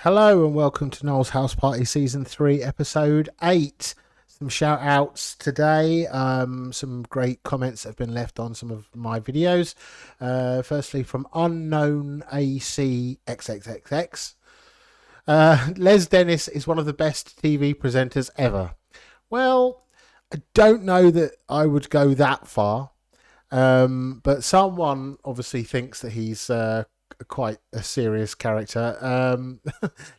Hello and welcome to Noel's House Party Season 3, Episode 8. Some shout outs today, some great comments have been left on some of my videos. Firstly from Unknown AC XXXX. Les Dennis is one of the best TV presenters ever. Well, I don't know that I would go that far, but someone obviously thinks that he's quite a serious character.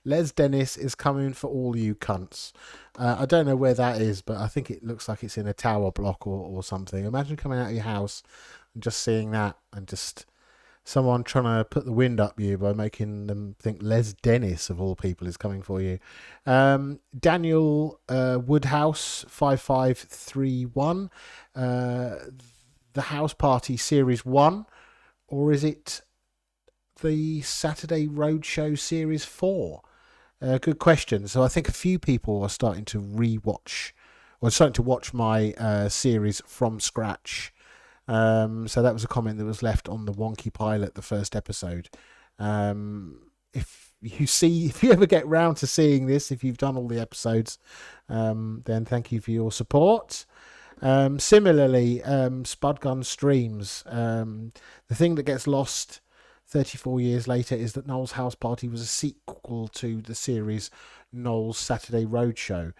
Les Dennis is coming for all you cunts. I don't know where that is, but I think it looks like it's in a tower block or something. Imagine coming out of your house and just seeing that and just someone trying to put the wind up you by making them think Les Dennis of all people is coming for you. Daniel Woodhouse 5531, the House Party Series 1, or is it the Saturday Roadshow Series 4? Good question. So I think a few people are starting to rewatch or starting to watch my series from scratch. So that was a comment that was left on the Wonky Pilot, the first episode. If you ever get round to seeing this, if you've done all the episodes, then thank you for your support. Similarly, Spudgun Streams. The thing that gets lost 34 years later is that Noel's House Party was a sequel to the series Noel's Saturday Roadshow.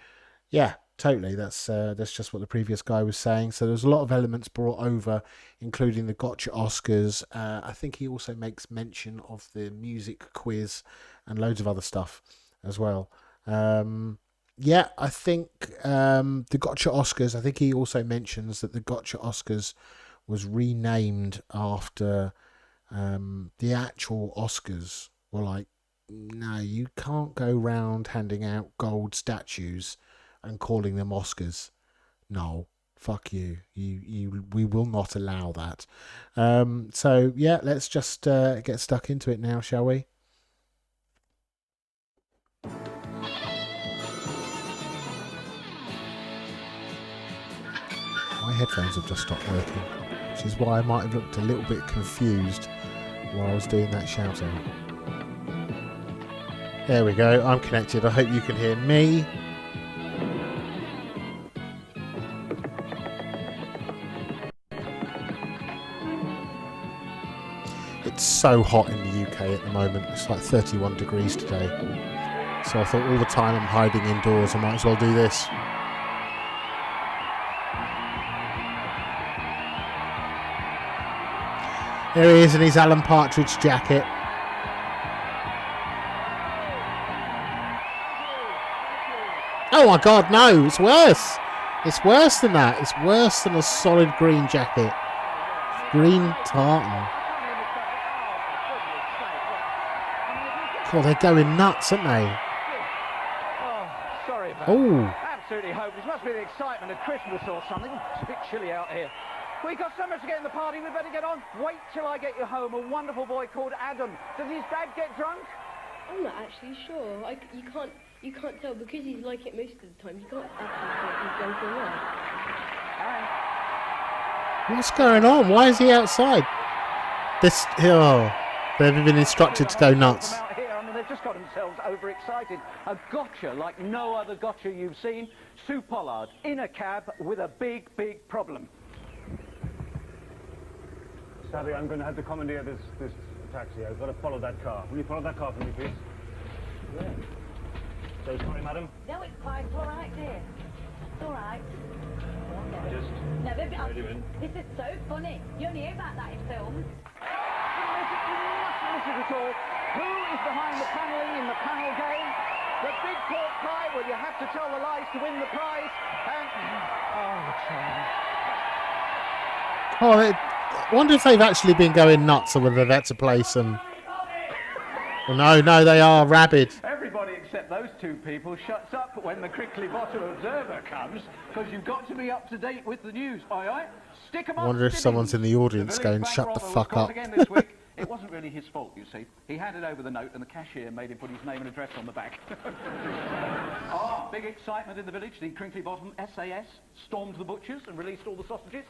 Yeah, totally. That's just what the previous guy was saying. So there's a lot of elements brought over, including the Gotcha Oscars. I think he also makes mention of the music quiz and loads of other stuff as well. Yeah, I think the Gotcha Oscars, I think he also mentions that the Gotcha Oscars was renamed after the actual Oscars were like, no, you can't go round handing out gold statues and calling them Oscars. No, fuck you. We will not allow that. So yeah, let's just get stuck into it now, shall we? My headphones have just stopped working, which is why I might have looked a little bit confused while I was doing that shout out. There we go, I'm connected. I hope you can hear me. It's so hot in the UK at the moment. It's like 31 degrees today. So I thought all the time I'm hiding indoors, I might as well do this. There he is in his Alan Partridge jacket. Oh my god, no, it's worse. It's worse than that. It's worse than a solid green jacket. Green tartan. God, they're going nuts, aren't they? Oh, sorry about that. Absolutely hopeless. Must be the excitement of Christmas or something. It's a bit chilly out here. We got so much to get in the party, we better get on. Wait till I get you home. A wonderful boy called Adam. Does his dad get drunk? I'm not actually sure. You can't tell because he's like it most of the time. You can't actually tell if he's drunk or not. What's going on? Why is he outside? They've been instructed to go nuts. Out here. I mean, they've just got themselves overexcited. A gotcha like no other gotcha you've seen. Su Pollard in a cab with a big, big problem. Sadly, I'm going to have to commandeer this taxi. I've got to follow that car. Will you follow that car for me, please? Yeah. So sorry, madam. No, it's quite all right, dear. It's all right. This is so funny. You only hear about that in films. This is it all. Who is behind the paneling in the panel game? The big pork pie. Well, you have to tell the lies to win the prize. And I wonder if they've actually been going nuts or whether they've had to play some... Well, no, they are rabid. Everybody except those two people shuts up when the Crickley Bottom Observer comes, because you've got to be up to date with the news. Aye. Stick 'em up. I wonder if someone's in the audience going, shut the fuck up. Again this week. It wasn't really his fault, you see. He handed over the note and the cashier made him put his name and address on the back. Big excitement in the village. The Crinkley Bottom SAS stormed the butchers and released all the sausages.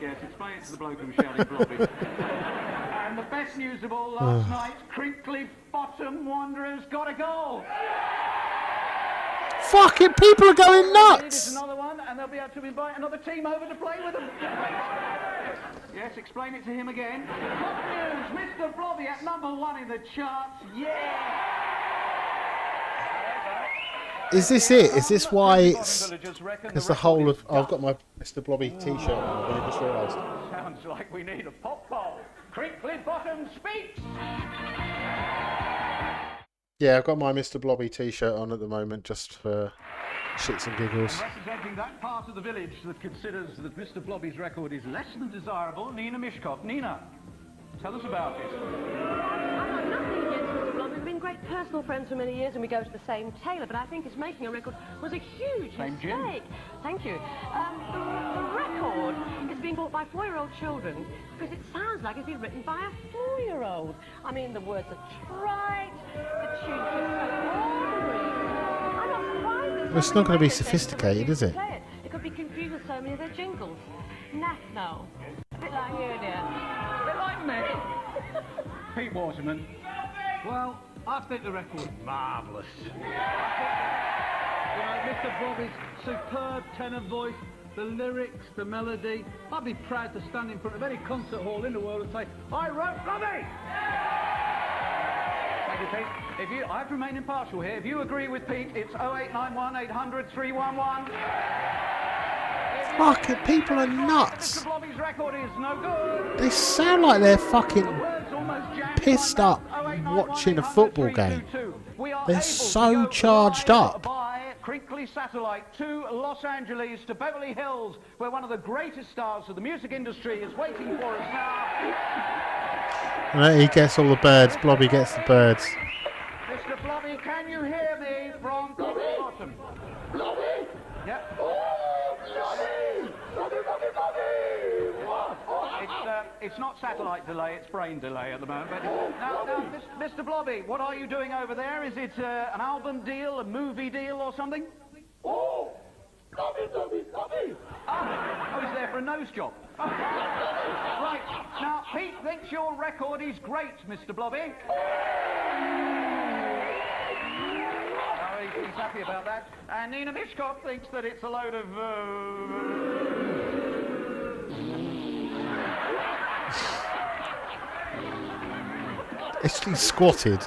Yes, explain it to the bloke who was shouting Blobby. And the best news of all last night, Crinkly Bottom Wanderers got a goal. Fucking people are going Here's nuts! another one, and they'll be able to invite another team over to play with them. Yes, explain it to him again. Top news, Mr Blobby at #1 in the charts. Yeah! Is this it? Is this why it's... Because the whole of... Oh, I've got my Mr Blobby t-shirt on, I just realised. Sounds like we need a pop bowl. Crinkly Bottom speaks! Yeah, I've got my Mr Blobby t-shirt on at the moment, just for shits and giggles. Representing that part of the village that considers that Mr Blobby's record is less than desirable, Nina Mishkov. Nina, tell us about it. I've got nothing against Mr Blobby. We've been great personal friends for many years and we go to the same tailor, but I think his making a record was a huge Same gym. mistake. Thank you. The record is being bought by 4-year-old children because it sounds like it's been written by a 4-year-old. I mean, the words are trite, the tune's so ordinary. I'm not surprised that Well, it's so not many gonna be radio stations sophisticated, is refuse it? to play it could be confused with so many of their jingles. Nah, no. A bit like you, dear. A bit like me. Pete Waterman. Well, I think the record's marvellous. Mr Blobby's superb tenor voice, the lyrics, the melody. I'd be proud to stand in front of any concert hall in the world and say, I wrote Blobby! Thank you, Pete. I have to remain impartial here. If you agree with Pete, it's 0891 800 311. Fucking people are nuts! Mr Blobby's record is no good. They sound like they're fucking Words almost jammed pissed on up that. 0891 watching a 800 football game. 322. We are They're able to so go charged live up. by Crinkly Satellite to Los Angeles, to Beverly Hills, where one of the greatest stars of the music industry is waiting for us now. And he gets all the birds, Blobby gets the birds. Mr. Blobby, can you hear me from top to bottom? Blobby! Yep. Oh, Blobby! Blobby, Blobby, Blobby! What? It's not satellite delay, it's brain delay at the moment. But now, Mr. Blobby, what are you doing over there? Is it an album deal, a movie deal or something? Oh! Blobby, Blobby, Blobby! Oh, he's there for a nose job. Right, now, Pete thinks your record is great, Mr. Blobby. He's happy about that. And Nina Mishkov thinks that it's a load of... Actually squatted.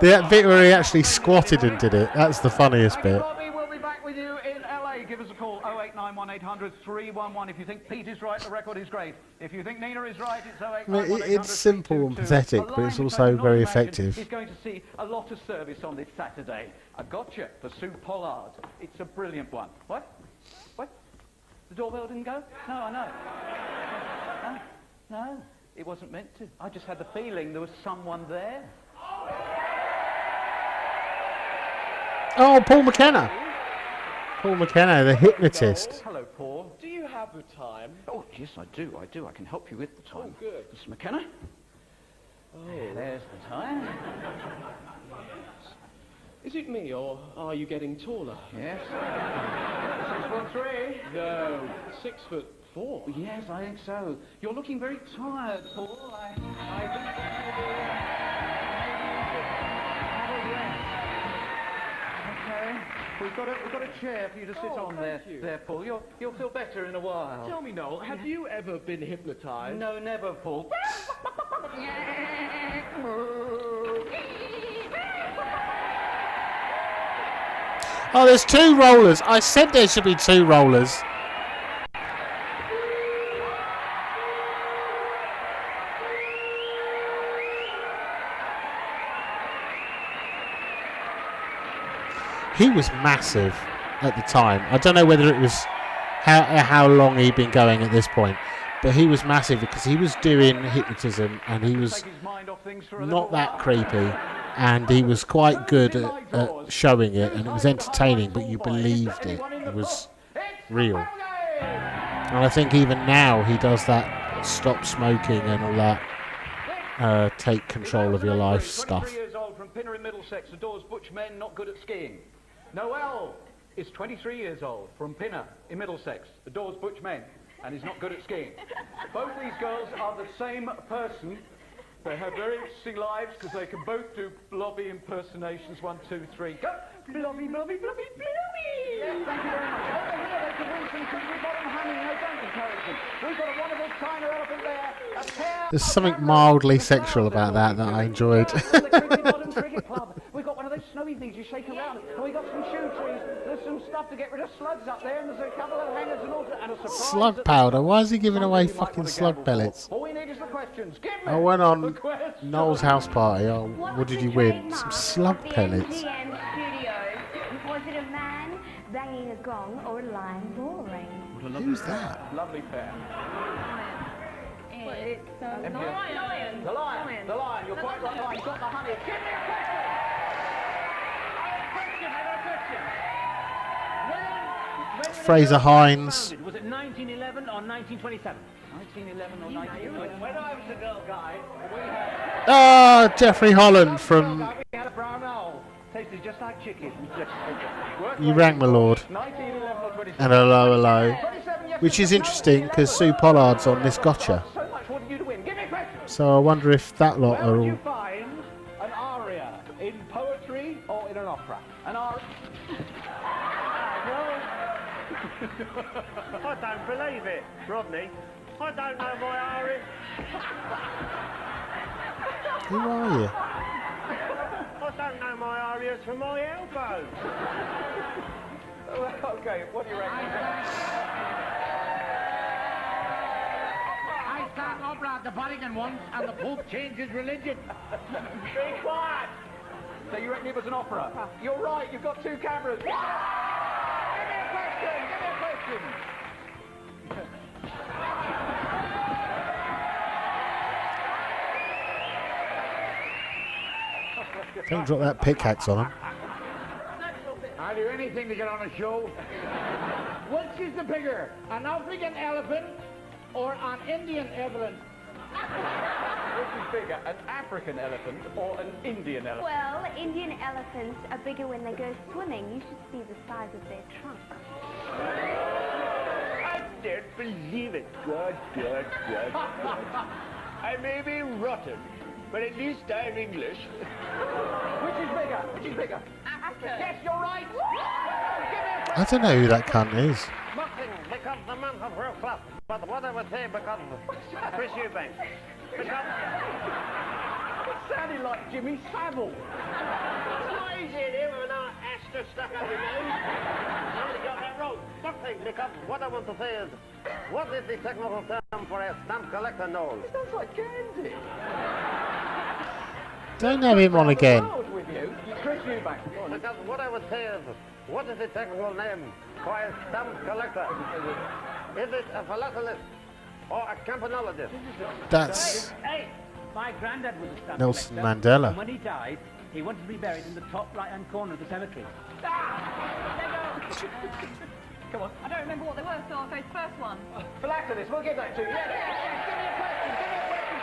The bit where he actually squatted and did it, that's the funniest bit. Blobby, we'll be back with you in LA. Give us a call, 0891 800 311. If you think Pete is right, the record is great. If you think Nina is right, it's 0891 It's simple and pathetic, but it's also very effective. He's going to see a lot of service on this Saturday. A gotcha for Su Pollard. It's a brilliant one. What? What? The doorbell didn't go? No, I know. No, it wasn't meant to. I just had the feeling there was someone there. Oh, Paul McKenna. Paul McKenna, the hypnotist. Hello, Paul. Do you have the time? Oh, yes, I do. I can help you with the time. Oh, good. Mr. McKenna? Oh. There's the time. Is it me, or are you getting taller? Yes. 6'3". No, 6'4". Yes, I think so. You're looking very tired, Paul. I think okay. We've got a chair for you to sit on there, thank you. there, Paul. You'll feel better in a while. Tell me, Noel, have you ever been hypnotized? No, never, Paul. Oh, there's 2 rollers. I said there should be 2 rollers. He was massive at the time. I don't know whether it was how long he'd been going at this point, but he was massive because he was doing hypnotism and he was Take his mind off things for a not little that while. creepy, and he was quite good at showing it, and it was entertaining, but you believed it. It was real. And I think even now he does that stop smoking and all that take control of your life stuff. 23 years old from Pinner in Middlesex, adores butch men, not good at skiing. Noel is 23 years old from Pinner in Middlesex, adores butch men, and is not good at skiing. Both these girls are the same person, They have very interesting lives because they can both do Blobby impersonations. 1, 2, 3, go! Blobby, Blobby, Blobby, Blobby! Yes, thank you very much. Over here they can win some because we've got them hanging. No, don't encourage them. We've got a wonderful China elephant there. A pair There's of something cameras. mildly The sexual crowd about they're that talking I to. enjoyed. From the Cricket Modern Cricket Club. We've got one of those snowy things you shake around. And we've got some shoe trees. There's some stuff to get rid of slugs up there. And there's a couple of hangers and all that. And a surprise. Slug powder. Why is he giving away Something you might fucking want to slug gamble for. pellets? All we need is the questions. Give me I went on the questions. Noel's house party. Oh, what did you win? Some slug pellets. MGM studios. Was it a man banging a gong or a lion roaring? Who's that? Lovely pair. But it's The lion. The lion. The lion. You're quite right. Lion. Got the honey. Give me a question. I got a question. When Fraser Hines. Was it 1911 or 1927? 1911 or 1920. When I was a girl guy, we had... Ah, Jeffrey Holland from We had a brown owl. Tasted just like chicken. You Rang My Lord. 1911 or 27. And hello. 27 years Which is ago. interesting because Su Pollard's on this gotcha. So much wanted you to win. Give me a question. So I wonder if that lot Where are would you all... find an aria? In poetry or in an opera? An aria... I don't believe it, Rodney. I don't know my aria. Who are you? I don't know my arias from my elbow. Okay, what do you reckon? I sang opera at the Vatican once, and the Pope changed his religion. Be quiet! So you reckon it was an opera? You're right, you've got 2 cameras. Give me a question! Give me a question! Don't drop that pickaxe on him. I'll do anything to get on a show. Which is the bigger, an African elephant or an Indian elephant? Which is bigger, an African elephant or an Indian elephant? Well, Indian elephants are bigger when they go swimming. You should see the size of their trunk. I don't believe it. God. I may be rotten, but at least I'm English. Which is bigger? Which is bigger? Yes, you're right! Give me a question! I don't know who that cunt is. Nothing, because the man has real class. But what I would say, because Chris Eubanks. Because It sounded like Jimmy Savile. why is it him and our Astor stuck up his nose? I only got that wrong. Nothing, because what I want to say is, what is the technical term for a stamp collector known? It sounds like Gansey. Don't have him on again. World with you, Chris Eubanks. Because what I would say is, what is the technical name for a stamp collector? Is it a philatelist or a campanologist? That's Hey, my granddad was a stamp Nelson collector, Mandela. And when he died, he wanted to be buried in the top right-hand corner of the cemetery. Come on. I don't remember what they were, so I'll go first one. Philatelist, we'll get that to you. Yes. Give me a question.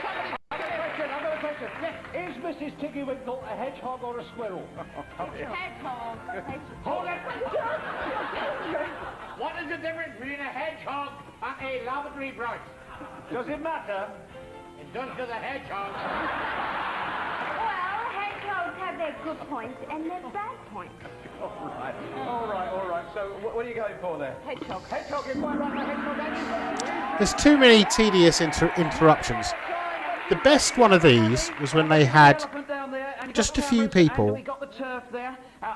Somebody. I've got a question. Yes. Is Mrs. Tiggywinkle a hedgehog or a squirrel? Hedgehog. Hold it! What is the difference between a hedgehog and a lavatory brush? Does it matter? It does to the hedgehog. Well, hedgehogs have their good points and their bad points. All right. So, what are you going for there? Hedgehog. Hedgehog, you're quite right. The hedgehog, and There's too many tedious interruptions. The best one of these was when they had just a few people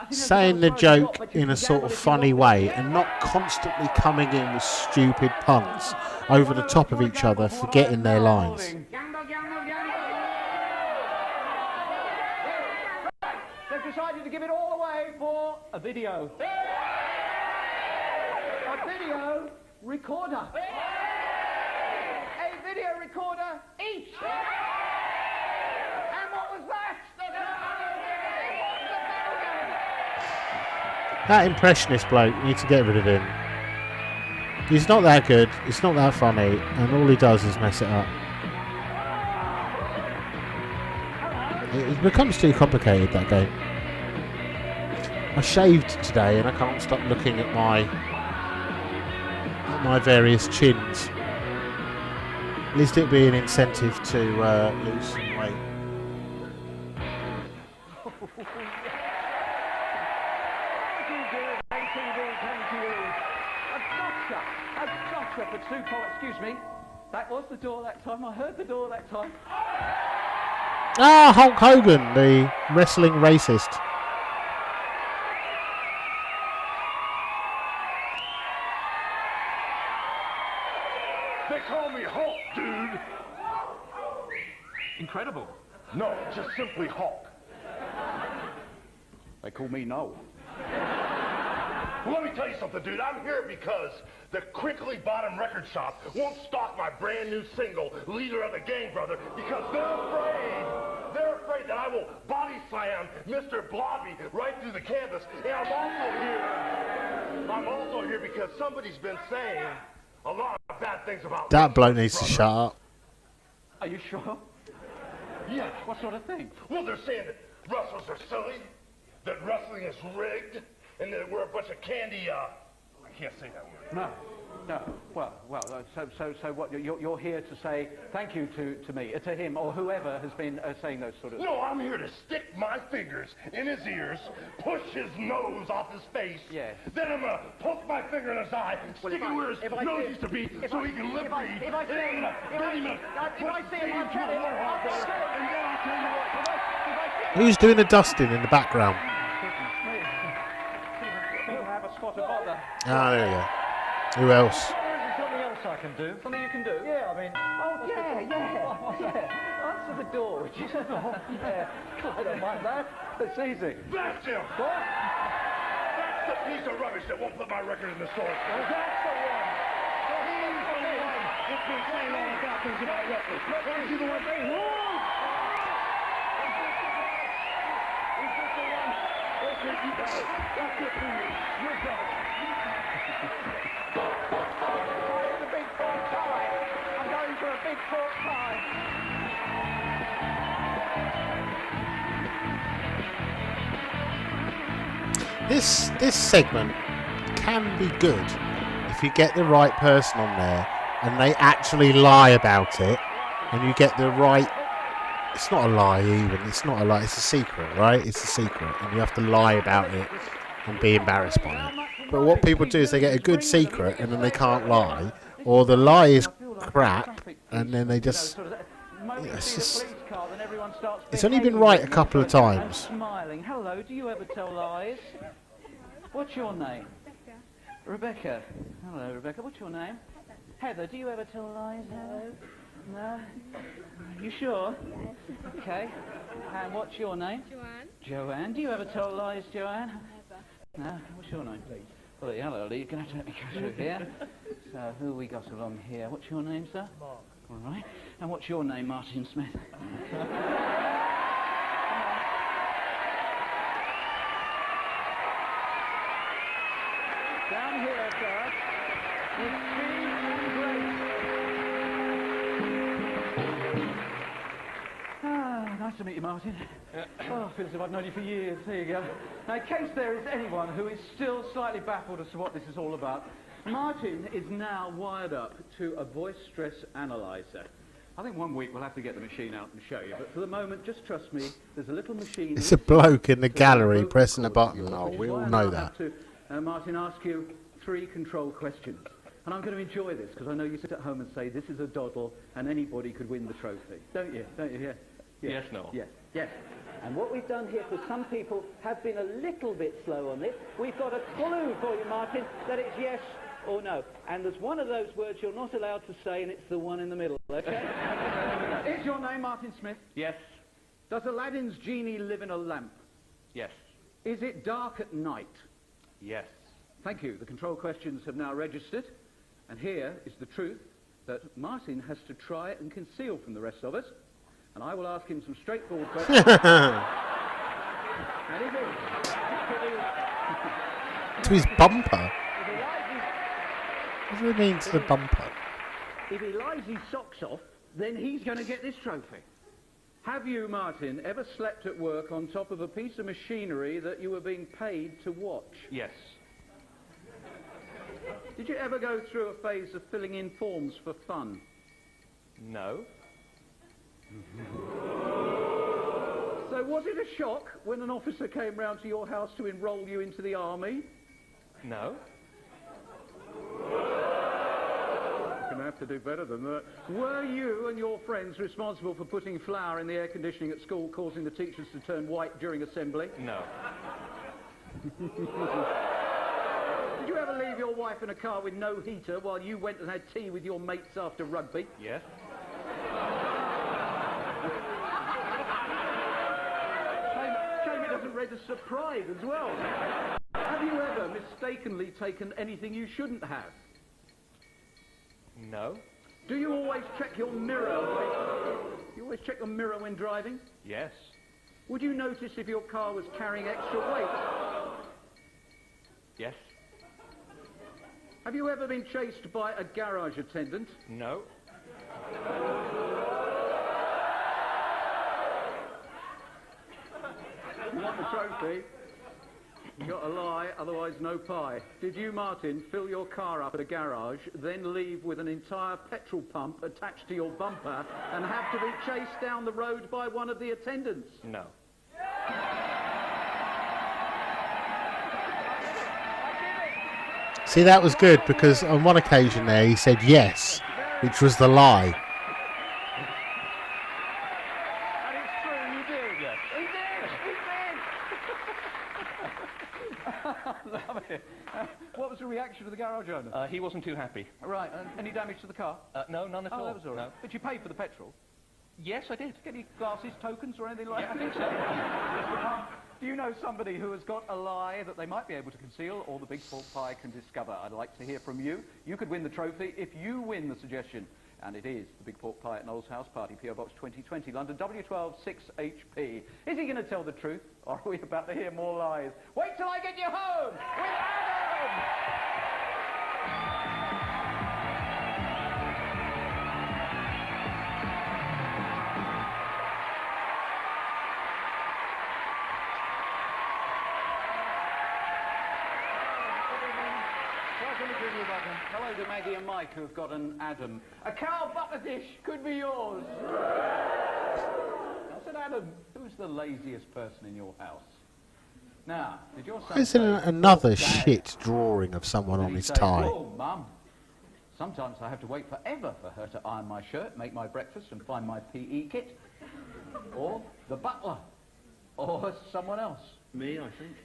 saying the joke in a sort of funny way and not constantly coming in with stupid puns over the top of each other, forgetting their lines. They've decided to give it all away for a video. A video recorder. A video recorder each. And what was that? That impressionist bloke, you need to get rid of him. He's not that good, it's not that funny, and all he does is mess it up. It becomes too complicated, that game. I shaved today and I can't stop looking at my various chins. At least it'd be an incentive to lose some weight. A gotcha for Su Pollard. Excuse me. That was the door that time. I heard the door that time. Ah, Hulk Hogan, the wrestling racist. They call me Hulk, dude. Incredible. No, just simply Hulk. They call me Noel. Well, let me tell you something, dude. I'm here because the Crinkly Bottom Record Shop won't stock my brand new single, Leader of the Gang, brother, because they're afraid that I will body slam Mr. Blobby right through the canvas. And I'm also here because somebody's been saying a lot of bad things about That bloke wrestlers, needs to brother. shut up. Are you sure? Yes. What sort of thing? Well, they're saying that wrestlers are silly, that wrestling is rigged, and that we're a bunch of candy, I can't say that word. No. Well. So what? You're here to say thank you to me, to him, or whoever has been saying those sort of. No, I'm here to stick my fingers in his ears, push his nose off his face. Yes. Then I'm gonna poke my finger in his eye, stick it where his nose used to be, so he can lip read. If I see him, I'll tell him. And then I'll tell you what. Who's doing the dusting in the background? You'll have a spot of bother. Ah, there you go. Who else? Something else I can do. Something you can do. Yeah, I mean. Oh yeah. Answer the door, would you? Yeah. I don't mind that. It's easy. Blast him! What? That's the piece of rubbish that won't put my record in the store. Well, that's the one. He's the one that's been saying all the bad things about wrestling. He's the one saying, whoa! Is this the one? Okay, you got it. That's it for you. You're done. It's a big pork pie. I'm going for a big pork pie. This segment can be good if you get the right person on there and they actually lie about it, and you get the right. It's not a lie even. It's not a lie. It's a secret, right? It's a secret, and you have to lie about it and be embarrassed by it. But what people do is they get a good secret and then they can't lie, or the lie is crap, and then they just. It's just. It's only been right a couple of times. Smiling. Hello. Do you ever tell lies? What's your name? Rebecca. Hello, Rebecca. What's your name? Heather. Do you ever tell lies? Hello. No. You sure? Okay. And what's your name? Joanne. Do you ever tell lies, Joanne? No. What's your name, please? Well, hello, Lee. You're going to have to let me go through here. So, who we got along here? What's your name, sir? Mark. All right. And what's your name, Martin Smith? Down here, sir. With speed and grace. Ah, nice to meet you, Martin. Oh, I feel as if I've known you for years. There you go. Now, in case there is anyone who is still slightly baffled as to what this is all about, Martin is now wired up to a voice stress analyzer. I think one week we'll have to get the machine out and show you, but for the moment, just trust me, there's a little machine... It's a bloke in the gallery pressing a button. Oh, we all know that. Martin, ask you 3 control questions. And I'm going to enjoy this, because I know you sit at home and say, this is a doddle, and anybody could win the trophy. Don't you? Don't you? Yeah. Yes, no. Yes, yes. And what we've done here, because some people have been a little bit slow on this, we've got a clue for you, Martin, that it's yes or no. And there's one of those words you're not allowed to say, and it's the one in the middle, okay? Is your name Martin Smith? Yes. Does Aladdin's genie live in a lamp? Yes. Is it dark at night? Yes. Thank you. The control questions have now registered. And here is the truth that Martin has to try and conceal from the rest of us. And I will ask him some straightforward questions. And if To his bumper. What does it mean to the bumper? If he lies his socks off, then he's going to get this trophy. Have you, Martin, ever slept at work on top of a piece of machinery that you were being paid to watch? Yes. Did you ever go through a phase of filling in forms for fun? No. So was it a shock when an officer came round to your house to enrol you into the army? No. You're going to have to do better than that. Were you and your friends responsible for putting flour in the air conditioning at school, causing the teachers to turn white during assembly? No. Did you ever leave your wife in a car with no heater while you went and had tea with your mates after rugby? Yes. Shame it doesn't register pride as well. Have you ever mistakenly taken anything you shouldn't have? No. Do you always check your mirror? You always check your mirror when driving? Yes. Would you notice if your car was carrying extra weight? Yes. Have you ever been chased by a garage attendant? No. You want the trophy? You got to lie, otherwise no pie. Did you, Martin, fill your car up at a garage, then leave with an entire petrol pump attached to your bumper and have to be chased down the road by one of the attendants? No. See, that was good because on one occasion there he said yes, which was the lie. And it's true, you did. Yes. He did! Love it. What was the reaction of the garage owner? He wasn't too happy. Right, any damage to the car? No, none at all. Oh, that was all right. No. But you paid for the petrol? Yes, I did. Get any glasses, tokens, or anything like Yeah, I that? think so. Do you know somebody who has got a lie that they might be able to conceal or the big pork pie can discover? I'd like to hear from you. You could win the trophy if you win the suggestion. And it is the big pork pie at Noel's house party, PO Box 2020, London W12 6HP. Is he going to tell the truth, or are we about to hear more lies? Wait till I get you home with Adam! Hello to Maggie and Mike, who have got an Adam. A cow butter dish could be yours. I said, Adam, who's the laziest person in your house? Now, did your son Isn't say, it another "Dad"? shit drawing of someone Did on he his say, tie? "Oh, Mum, sometimes I have to wait forever for her to iron my shirt, make my breakfast and find my PE kit." Or the butler. Or someone else. Me, I think.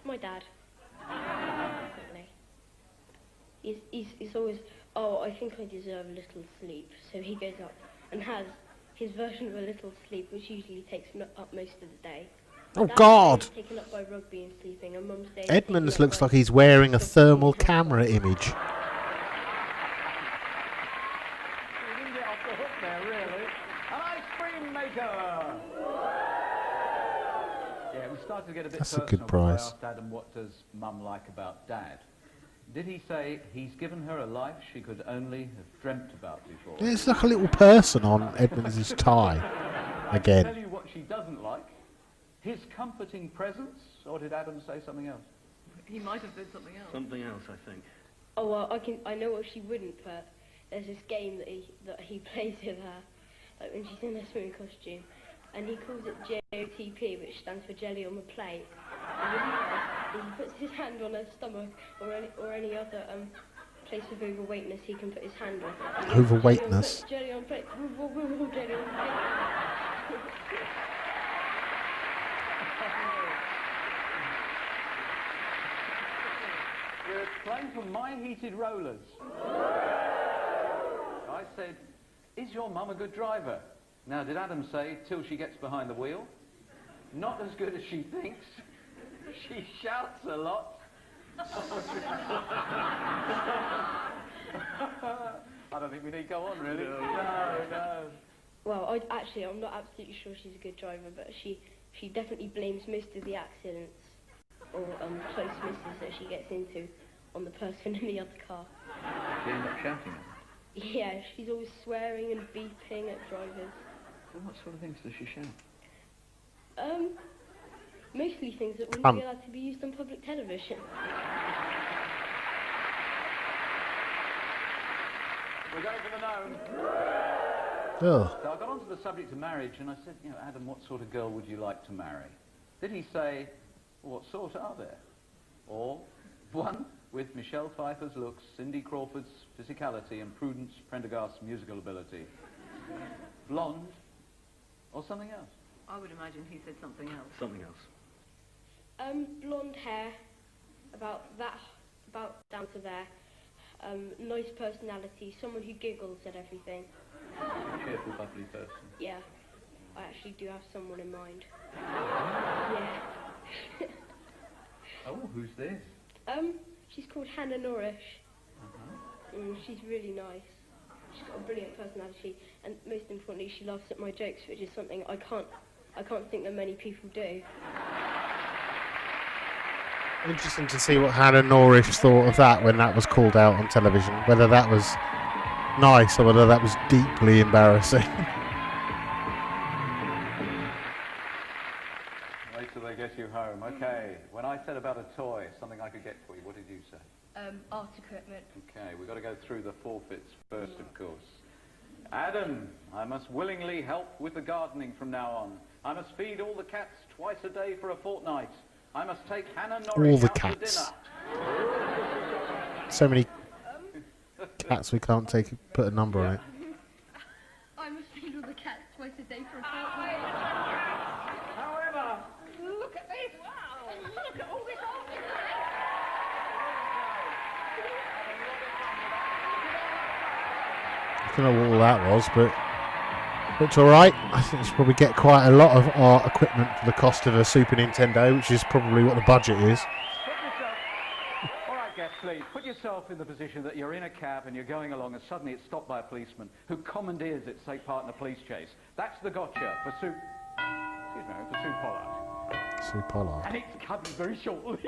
My dad. Definitely. He's always, oh, I think I deserve a little sleep. So he goes up and has his version of a little sleep, which usually takes him up most of the day. Oh, Dad's God! day is taken up by rugby and sleeping, and Mum's day is Edmonds taken up looks by like he's wearing a cooking thermal and camera image. You didn't get off the hook there, really. An ice cream maker! Yeah, we started to get a bit That's a personal. good prize. I asked Adam, what does Mum like about Dad? Did he say he's given her a life she could only have dreamt about before? There's like a little person on Edmonds' tie Tell again. you what she doesn't like? His comforting presence? Or did Adam say something else? He might have said something else. Something else, I think. Oh well, I know what she wouldn't put. There's this game that he plays with her, like when she's in her swimming costume, and he calls it JOTP, which stands for jelly on the plate. And when he puts his hand on her stomach or any other place with overweightness, he can put his hand on. Overweightness. Jelly on plate. Jelly on plate. You're playing for my heated rollers. I said, is your mum a good driver? Now, did Adam say, till she gets behind the wheel? Not as good as she thinks. She shouts a lot. I don't think we need to go on, really. No. Well, I'm not absolutely sure she's a good driver, but she definitely blames most of the accidents or close misses that she gets into on the person in the other car. She ends up shouting at her. Yeah, she's always swearing and beeping at drivers. What sort of things does she shout? Mostly things that wouldn't be allowed to be used on public television. We're going for the known. Ugh. So I got onto the subject of marriage and I said, you know, Adam, what sort of girl would you like to marry? Did he say, what sort are there? Or, one with Michelle Pfeiffer's looks, Cindy Crawford's physicality and Prudence Prendergast's musical ability. Blonde or something else? I would imagine he said something else. Something else. Blonde hair, about down to there. Nice personality, someone who giggles at everything. Cheerful, bubbly person. Yeah, I actually do have someone in mind. Yeah. Oh, who's this? She's called Hannah Norrish. She's really nice. She's got a brilliant personality, and most importantly, she laughs at my jokes, which is something I can't think that many people do. Interesting to see what Hannah Norrish thought of that when that was called out on television. Whether that was nice or whether that was deeply embarrassing. Wait till they get you home. Okay, when I said about a toy, something I could get for you, what did you say? Art equipment. Okay, we've got to go through the forfeits first, of course. Adam, I must willingly help with the gardening from now on. I must feed all the cats twice a day for a fortnight. I must take Hannah Norrish All the out to cats. dinner. So many cats we can't put a number on it. I must feed all the cats twice a day for a fortnight. However, look at this. Wow. Look at all this art. I don't know what all that was, but it's alright. I think you should probably get quite a lot of art equipment for the cost of a Super Nintendo, which is probably what the budget is. All right, guests, please, put yourself in the position that you're in a cab and you're going along and suddenly it's stopped by a policeman who commandeers it to take part in a police chase. That's the gotcha for Su Pollard. Su Pollard. And it's coming very shortly.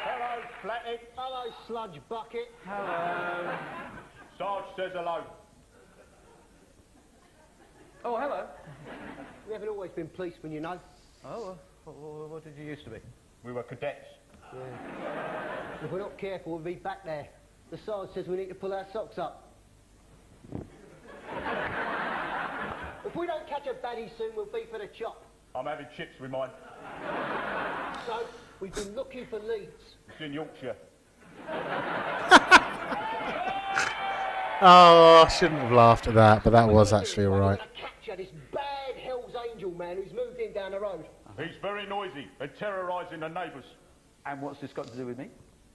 Hello, Flatty. Hello, Sludge Bucket. Hello. Sarge says hello. Oh, hello. We haven't always been policemen, you know. Oh, what did you used to be? We were cadets. If we're not careful, we'll be back there. The Sarge says we need to pull our socks up. If we don't catch a baddie soon, we'll be for the chop. I'm having chips with mine. So, we've been looking for leads. It's in Yorkshire. Oh, I shouldn't have laughed at that, but that was actually alright. We're going to capture this bad Hell's Angel man who's moved in down the road. He's very noisy and terrorising the neighbours. And what's this got to do with me?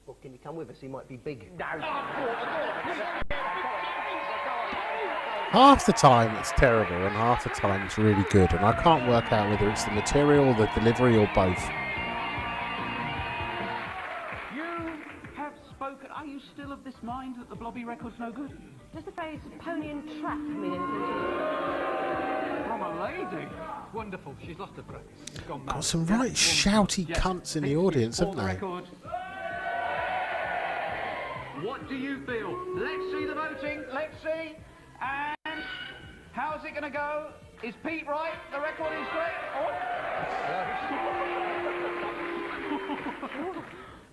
Well, can you come with us? He might be big. No. Half the time it's terrible and half the time it's really good, and I can't work out whether it's the material, the delivery, or both. You have spoken. Are you still of this mind that the Blobby record's no good? Does the phrase pony and trap mean anything to you? From a lady. Wonderful. She's lost her breath. She's gone mad. Got some right shouty cunts in the audience, haven't they? What do you feel? Let's see the voting. Let's see. And how's it going to go? Is Pete right? The record is great. Oh.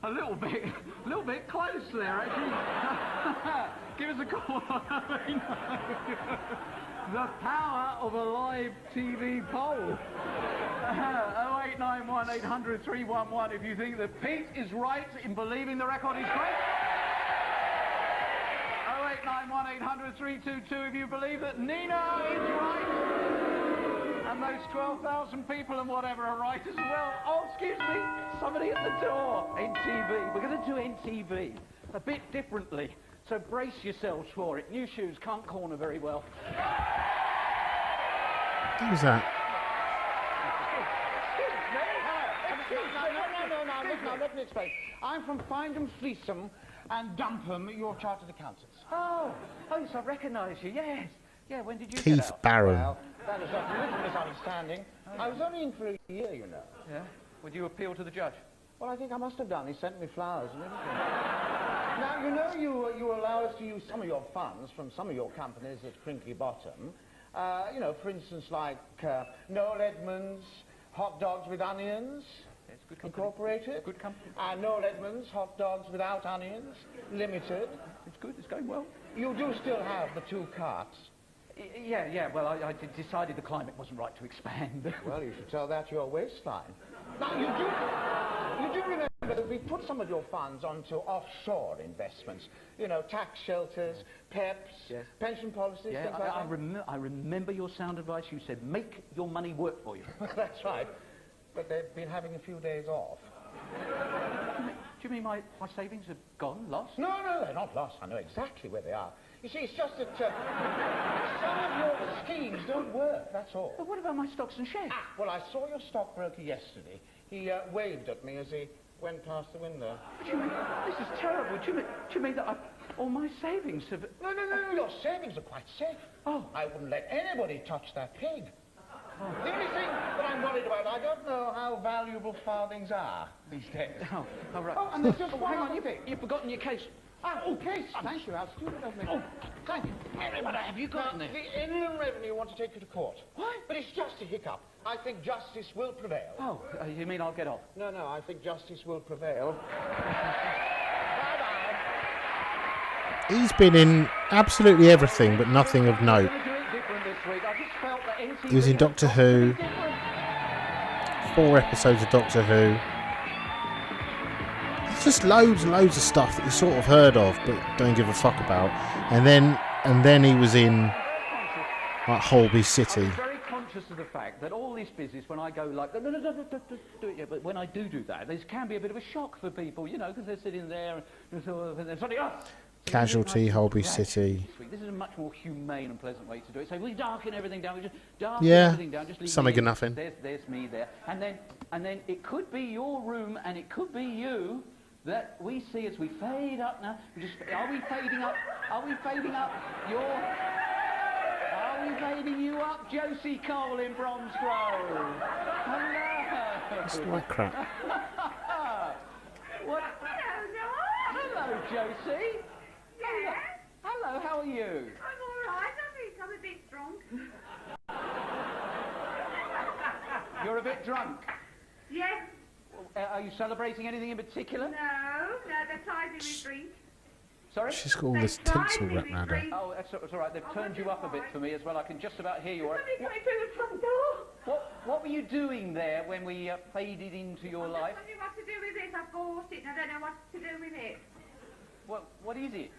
A little bit close there, actually. Give us a call. The power of a live TV poll. 0891 800 311 if you think that Pete is right in believing the record is great. 0891 800 322 if you believe that Nina is right. And those 12,000 people and whatever are right as well. Oh, excuse me, somebody at the door. NTV. We're going to do NTV a bit differently. So brace yourselves for it. New shoes can't corner very well. Who's that? No, let me explain. I'm from Findham, Fleesham and Dumpham, your chartered accountants. Oh, yes, I recognise you, yes. Yeah, when did you get Keith out? Barron. Well, that is a little misunderstanding. I was only in for a year, you know. Yeah? Would you appeal to the judge? Well, I think I must have done. He sent me flowers and everything. Now, you know, you allow us to use some of your funds from some of your companies at Crinkly Bottom. You know, for instance, like Noel Edmonds, hot dogs with onions. Yes, good company. Incorporated. Good company. Noel Edmonds, hot dogs without onions, limited. It's good. It's going well. You do still have the 2 carts. Yeah. Well, I decided the climate wasn't right to expand. Well, you should tell that to your waistline. Now, you do remember that we put some of your funds onto offshore investments. You know, tax shelters, PEPs, Yes. pension policies, Yeah, things like that. I remember your sound advice. You said, make your money work for you. That's right. But they've been having a few days off. Do you mean my savings have gone, lost? No, they're not lost. I know exactly where they are. You see, it's just that some of your schemes don't work, that's all. But what about my stocks and shares? Well, I saw your stockbroker yesterday. He waved at me as he went past the window. What do you mean? This is terrible. Do you mean that all my savings have... No, your savings are quite safe. Oh. I wouldn't let anybody touch that pig. Oh. The only thing that I'm worried about, I don't know how valuable farthings are these days. Oh, all right. Oh, and there's just one hang on, other thing. you've forgotten your case. Case. Thank you. How stupid of me. Oh, thank you. What have you got in there? The Inland Revenue want to take you to court. What? But it's just a hiccup. I think justice will prevail. Oh, you mean I'll get off? No, I think justice will prevail. Bye-bye. He's been in absolutely everything, but nothing of note. He was in Doctor Who, 4 episodes of Doctor Who. There's just loads and loads of stuff that you sort of heard of, but don't give a fuck about. And then he was in like Holby City. I'm very conscious of the fact that all this business, when I go like, no, do it yet, but when I do that, there can be a bit of a shock for people, you know, because they're sitting there and then suddenly, Casualty, Holby City. This is a much more humane and pleasant way to do it. So we darken everything down. We just darken Yeah, everything down. Just leave something me or nothing. There's me there, and then it could be your room, and it could be you that we see as we fade up now. Are we fading up? Are we fading up? Are we fading you up, Josie Cole in Bromsgrove? Hello. It's like crap. What? Hello, Josie. Yeah? Hello, how are you? I'm all right. I think I'm a bit drunk. You're a bit drunk. Yes? Are you celebrating anything in particular? No, they're tied me with drink. Sorry? She's got all this tinsel wrapped around her. Oh, that's all right. They've turned you up a bit for me as well. I can just about hear you. Somebody coming through the front door. What were you doing there when we faded into your life? I don't know what to do with it. I bought it and I don't know what to do with it. What is it?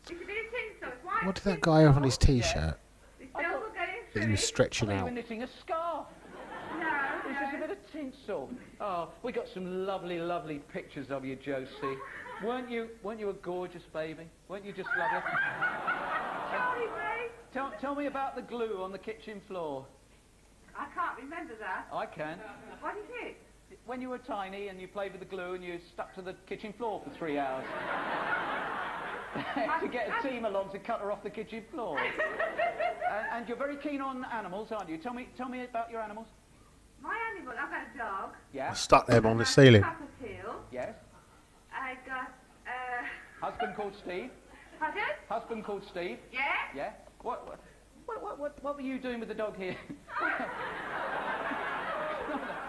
It's a bit of tinsel. It's white. What did that guy have on his t-shirt It's silver going that through he was it. stretching You out? were knitting a scarf. No, It's just a bit of tinsel. Oh, we got some lovely, lovely pictures of you, Josie. Weren't you a gorgeous baby? Weren't you just lovely? Sorry, Ray. Tell me about the glue on the kitchen floor. I can't remember that. I can. What is it? When you were tiny and you played with the glue and you stuck to the kitchen floor for 3 hours. To get a team along to cut her off the kitchen floor. And you're very keen on animals, aren't you? Tell me about your animals. My animal, I've got a dog. Yeah. I stuck them on the ceiling. Cockatiel. Yes. I've got, Husband called Steve. pardon? Husband called Steve. Yeah? Yeah. What were you doing with the dog here? I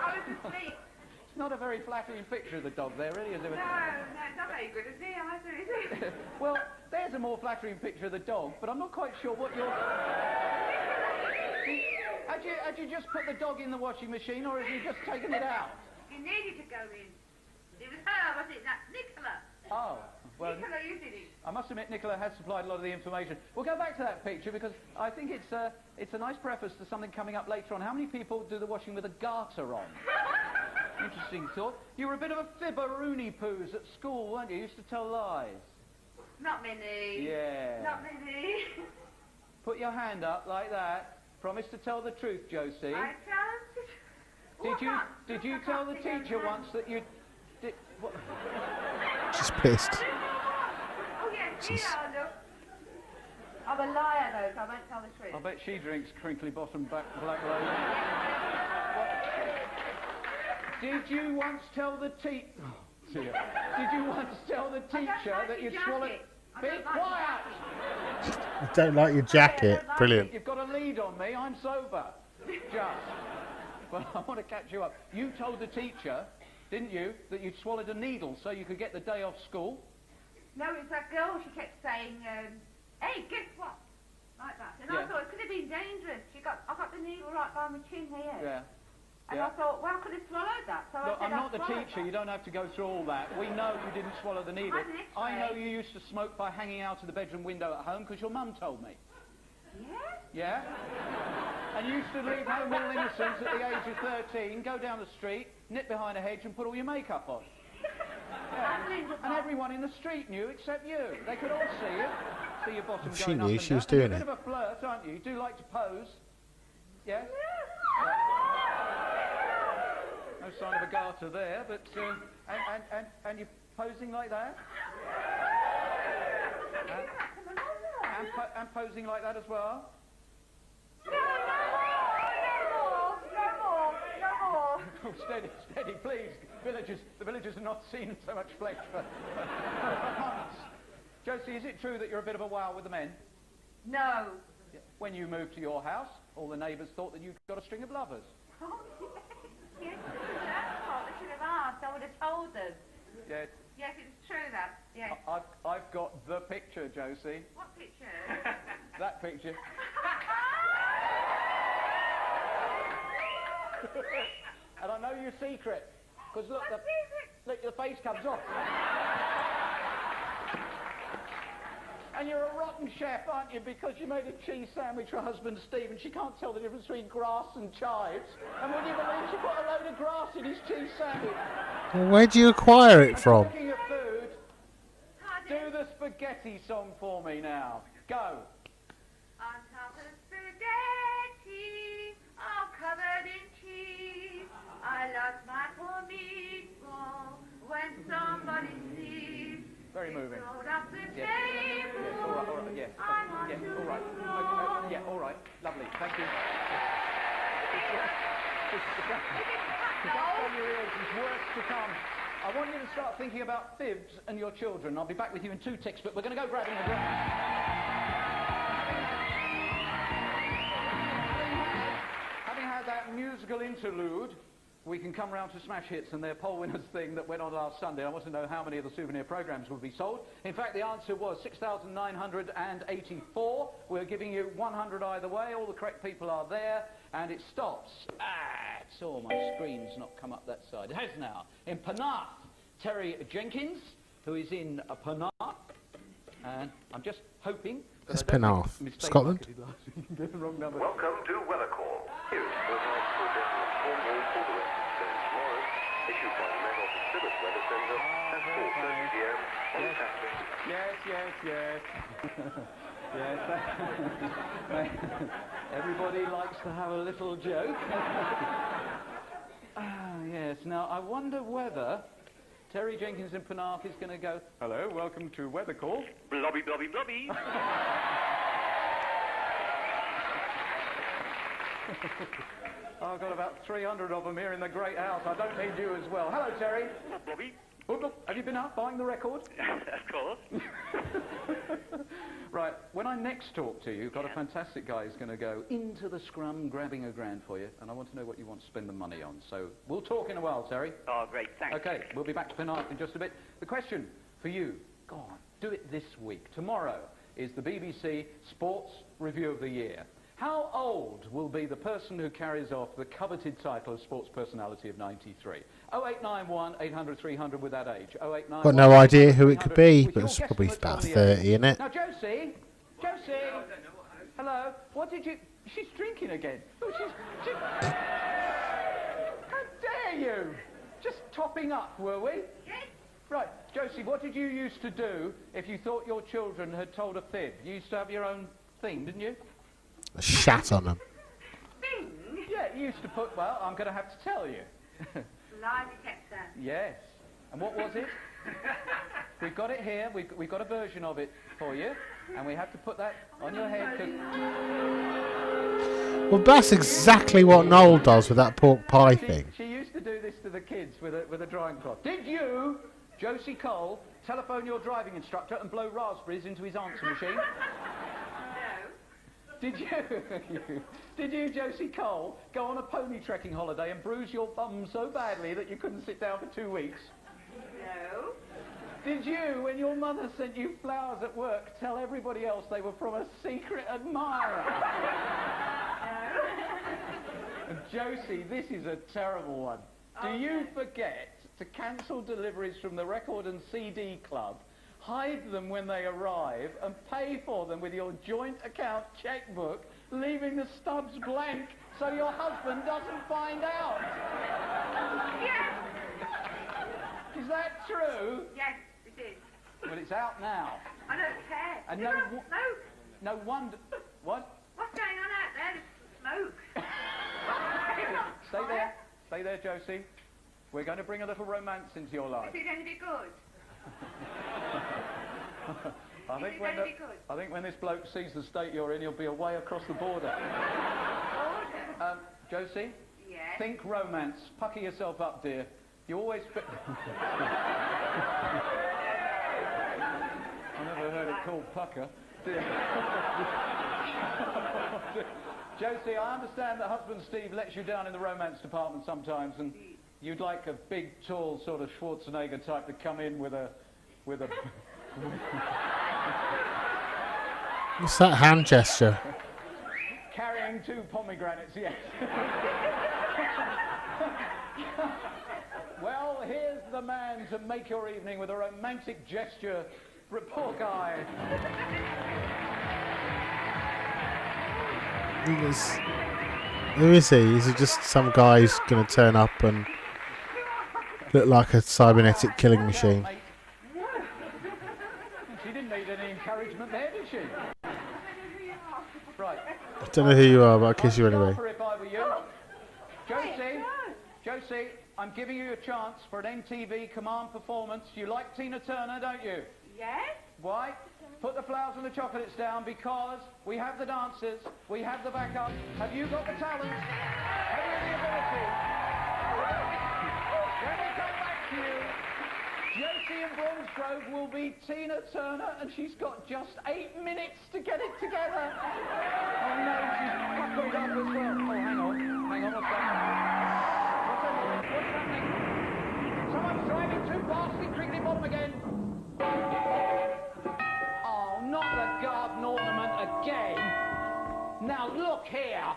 was asleep. It's not a very flattering picture of the dog there, really, is it? No, it's not very good, is it? Is it? Well, there's a more flattering picture of the dog, but I'm not quite sure what you're... Had you just put the dog in the washing machine, or have you just taken it out? It needed to go in. It was her, wasn't it? That Nicola. Oh, well... Nicola, you did it. I must admit, Nicola has supplied a lot of the information. We'll go back to that picture because I think it's a nice preface to something coming up later on. How many people do the washing with a garter on? Interesting thought. You were a bit of a fibber Rooney poos at school, weren't you? You used to tell lies. Not many. Yeah. Not many. Put your hand up like that. Promise to tell the truth, Josie. I told you. Did you tell the teacher once that you did... What? She's pissed. Oh, yes, She's- look. I'm a liar, though, so I won't tell the truth. I bet she drinks crinkly bottom black load. Did you once tell the teacher... Oh, dear. Did you once tell the teacher that you'd swallowed... Be quiet! I don't like your jacket. Brilliant. You've got a lead on me. I'm sober. Just. Well, I want to catch you up. You told the teacher didn't you, that you'd swallowed a needle so you could get the day off school? No, it was that girl. She kept saying, hey, guess what? Like that. And I thought it could have been dangerous. I got the needle right by my chin here. Yeah. And I thought, well, I could have swallowed that. So Look, I said, I'm not the swallowed teacher. that. You don't have to go through all that. We know you didn't swallow the needle. I'm an X-ray. I know you used to smoke by hanging out of the bedroom window at home because your mum told me. Yeah? Yeah? And you used to leave home all innocence at the age of 13, go down the street, nip behind a hedge and put all your makeup on. Yeah. And everyone in the street knew except you. They could all see you. See your bottom She going up knew, and she down. was doing And you're it. a bit of a flirt, aren't you? You do like to pose. Yes? No sign of a garter there, but and you're posing like that? And posing like that as well? No more. Oh, steady, please. The villagers are not seen so much flesh for months. Josie, is it true that you're a bit of a wow with the men? No. When you moved to your house, all the neighbours thought that you'd got a string of lovers. Oh, yes. Yes, I should have asked. I would have told them. Yes. Yes, it's true that. Yes. I've got the picture, Josie. What picture? That picture. And I know your secret. Because look, the face comes off. And you're a rotten chef, aren't you? Because you made a cheese sandwich for her husband Steve, and she can't tell the difference between grass and chives. And would you believe she put a load of grass in his cheese sandwich? Well, where'd you acquire it from? Talking of food, do the spaghetti song for me now. Go. On top of spaghetti, all covered in cheese, I lost my poor meatball when somebody sneezed. Very moving. Rolled up the Yes. table. Yes, all right, yes. I want Yes, to all right. roll. Okay, yeah, all right. Lovely. Thank you. On your ears, there's worse to come. I want you to start thinking about fibs and your children. I'll be back with you in 2 ticks, but we're going to go grabbing the ground. Having had that musical interlude, we can come round to Smash Hits and their poll winners thing that went on last Sunday. I want to know how many of the souvenir programmes will be sold. In fact, the answer was 6,984. We're giving you 100 either way. All the correct people are there. And it stops. It's all my screen's not come up that side. It has now. In Penarth, Terry Jenkins, who is in Penarth. And I'm just hoping... That's Penarth, Scotland. Get the wrong number. Welcome to Weather Call. Here's forecast for definite Cornwall for the rest of today tomorrow, issued by the Met Office Plymouth Weather Centre at 4:30 p.m. on Saturday. Yes. Everybody likes to have a little joke. Yes. Now, I wonder whether Terry Jenkins in Penarth is going to go, hello, welcome to Weather Call. Blobby, blobby, blobby. I've got about 300 of them here in the great house. I don't need you as well. Hello, Terry. Blobby. Oh, look, have you been out buying the record? Of course. Right, when I next talk to you, got a fantastic guy who's going to go into the scrum grabbing a grand for you, and I want to know what you want to spend the money on. So we'll talk in a while, Terry. Oh, great, thanks. Okay, we'll be back to Penarth in just a bit. The question for you, go on, do it this week. Tomorrow is the BBC Sports Review of the Year. How old will be the person who carries off the coveted title of Sports Personality of 93? 0891 800 300 with that age. 0891 Got no idea who it could be, with but your it's probably guesstimate about on the 30, age. isn't it? Now, Josie, hello, what did you... She's drinking again. Oh, she's... How dare you? Just topping up, were we? Right, Josie, what did you used to do if you thought your children had told a fib? You used to have your own thing, didn't you? Shat on them. Thing? Yeah, you used to put... Well, I'm going to have to tell you. Lie detector. Yes. And what was it? We've got it here. We've got a version of it for you. And we have to put that on your head. Well, that's exactly what Noel does with that pork pie thing. She used to do this to the kids with a drying cloth. Did you, Josie Cole, telephone your driving instructor and blow raspberries into his answer machine? Did you, Josie Cole, go on a pony trekking holiday and bruise your bum so badly that you couldn't sit down for 2 weeks? No. Did you, when your mother sent you flowers at work, tell everybody else they were from a secret admirer? And Josie, this is a terrible one. Do you forget to cancel deliveries from the record and CD club, hide them when they arrive, and pay for them with your joint account checkbook, leaving the stubs blank so your husband doesn't find out? Yes. Is that true? Yes, it is. Well, it's out now. I don't care. And You no don't wo- smoke. No wonder... What? What's going on out there? There's smoke. Stay there. Stay there, Josie. We're going to bring a little romance into your life. Is it going to be good? I think when this bloke sees the state you're in, he'll be away across the border. Josie? Yes. Think romance. Pucker yourself up, dear. You always... I never heard it called pucker. Josie, I understand that husband Steve lets you down in the romance department sometimes, and you'd like a big, tall, sort of Schwarzenegger type to come in with a... What's that hand gesture? Carrying 2 pomegranates, yes. Well, here's the man to make your evening with a romantic gesture. Poor guy. Who is he? Is it just some guy who's going to turn up and look like a cybernetic killing machine? She didn't need any encouragement there, did she? Right. I don't know who you are, but I'll kiss you anyway. If I were you. Josie, I'm giving you a chance for an MTV command performance. You like Tina Turner, don't you? Yes. Why? Put the flowers and the chocolates down, because we have the dancers, we have the backup. Have you got the talent? Have you the ability? When we come back to you, Josie in Bromsgrove will be Tina Turner, and she's got just 8 minutes to get it together. Oh no, she's puckered up as well. Oh, hang on, what's happening? Someone's driving too fast in Crickety Bottom again. Oh, not the garden ornament again. Now look here.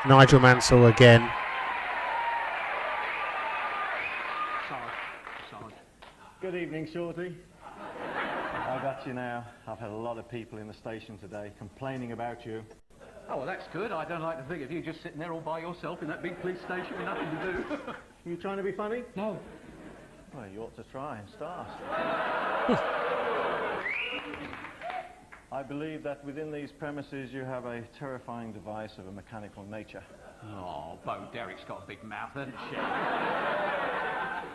Nigel Mansell again. Good evening, Shorty. I got you now. I've had a lot of people in the station today complaining about you. Oh, well, that's good. I don't like to think of you just sitting there all by yourself in that big police station with nothing to do. Are you trying to be funny? No. Well, you ought to try and start. I believe that within these premises you have a terrifying device of a mechanical nature. Oh, Bo Derrick's got a big mouth, hasn't she?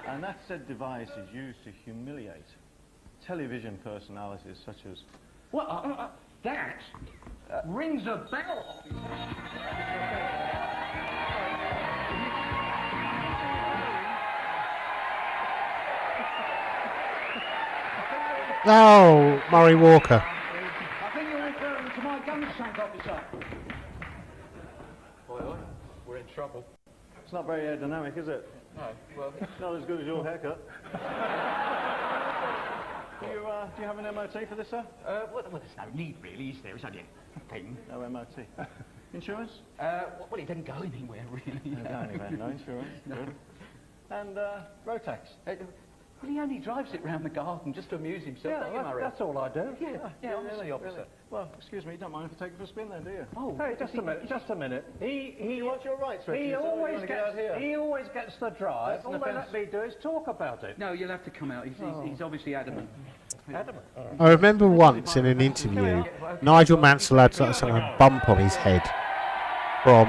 And that said device is used to humiliate television personalities such as... What? That rings a bell. Oh, Murray Walker. I think you're referring to my gun shank officer. Boy, we're in trouble. It's not very aerodynamic, is it? No, well... Not as good as your haircut. Do you have an MOT for this, sir? Well, there's no need, really, is there? It's only a thing. No MOT. Insurance? Well, it doesn't go anywhere, really. No, go anywhere. No insurance. No. Good. And road tax? Well, he only drives it round the garden just to amuse himself. Yeah, don't you, Murray? that's all I do. Yeah, I'm the opposite. Really. Well, excuse me, you don't mind if I take you for a spin then, do you? Oh, Hey, just a minute. He wants your rights, Richard. he always gets the drive. That's All an they offence. let me do is talk about it. No, you'll have to come out. He's obviously adamant. Adamant. I remember once in an interview, Nigel Mansell had something a bump on his head from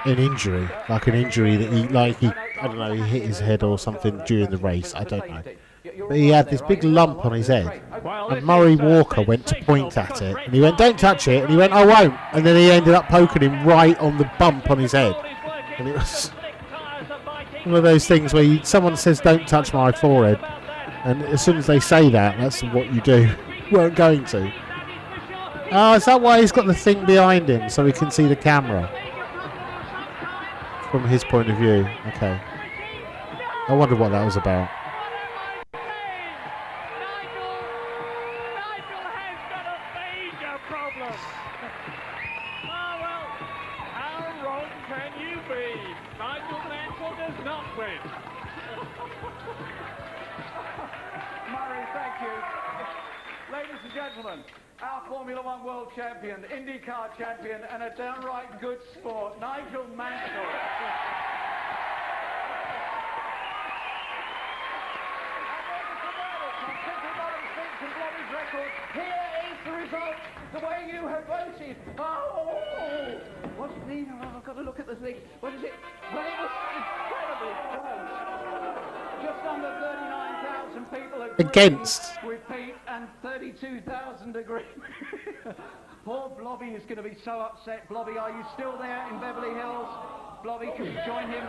an injury, like an injury that he I don't know, he hit his head or something during the race, I don't know. But he had this big lump on his head, and Murray Walker went to point at it, and he went, "Don't touch it," and he went, "I won't," and then he ended up poking him right on the bump on his head, and it was... One of those things where someone says, "Don't touch my forehead," and as soon as they say that, that's what you do. Weren't going to. Oh, is that why he's got the thing behind him, so he can see the camera from his point of view? Okay. I wondered what that was about. Ladies and gentlemen, our Formula One world champion, IndyCar champion, and a downright good sport, Nigel Mansell. Here is the result, the way you have voted. Oh, what's it mean? Oh, I've got to look at the thing. What is it? Well, it was incredibly close. Just under 39,000 people Against. with Pete and 32,000 agree. Poor Blobby is going to be so upset. Blobby, are you still there in Beverly Hills? Blobby, can you join him?